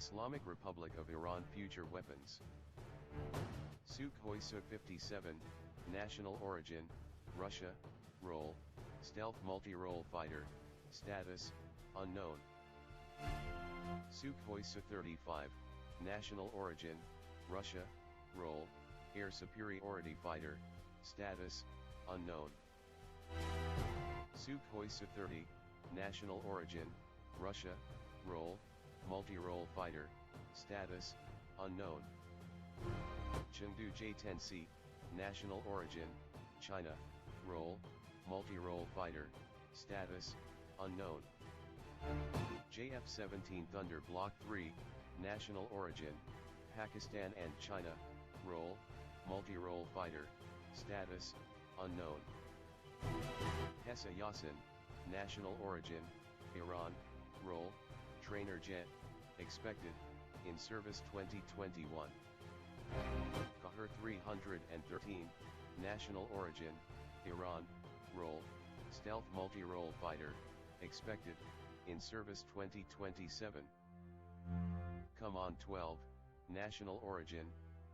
Islamic Republic of Iran future weapons. Sukhoi Su-57, national origin, Russia, role, stealth multi-role fighter, status, unknown. Sukhoi Su-35, national origin, Russia, role, air superiority fighter, status, unknown. Sukhoi Su-30, national origin, Russia, role, multi-role fighter, status, unknown. Chengdu J-10C, national origin, China, role, multi-role fighter, status, unknown. JF-17 Thunder Block 3, national origin, Pakistan and China, role, multi-role fighter, status, unknown. Hessa Yasin, national origin, Iran, role, trainer jet, expected, in service 2021. Kahir 313, national origin, Iran, role, stealth multi-role fighter, expected, in service 2027. Kaman 12, national origin,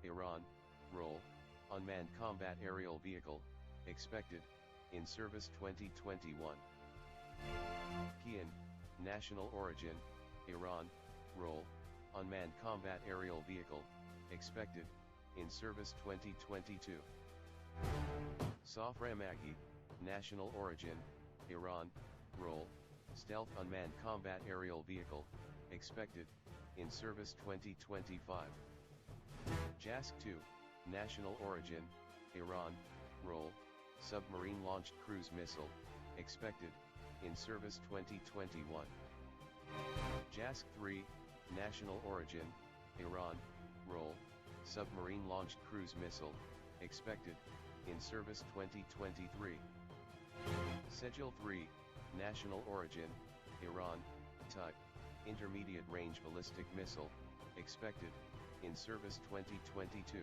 Iran, role, unmanned combat aerial vehicle, expected, in service 2021. Kian, national origin, Iran, role, unmanned combat aerial vehicle, expected, in service 2022. Saframaghi, national origin, Iran, role, stealth unmanned combat aerial vehicle, expected, in service 2025. Jask-2, national origin, Iran, role, submarine launched cruise missile, expected, in service 2021. Jask-3, national origin, Iran, role, submarine launched cruise missile, expected, in service 2023. Sejil-3, national origin, Iran, type, intermediate range ballistic missile, expected, in service 2022.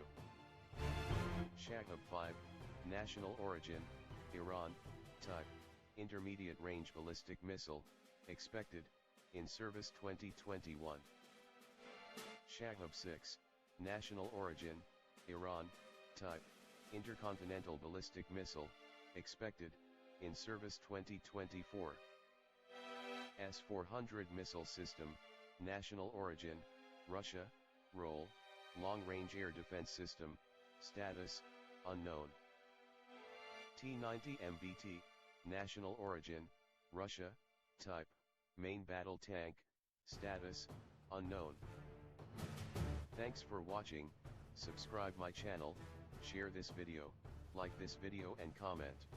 Shahab-5, national origin, Iran, type, intermediate range ballistic missile, expected, in service 2021. Shahab-6, national origin, Iran, type, intercontinental ballistic missile, expected, in service 2024. S-400 missile system, national origin, Russia, role, long-range air defense system, status, unknown. T-90 MBT, national origin, Russia, type, main battle tank, status, unknown. Thanks for watching. Subscribe my channel, share this video, like this video and comment.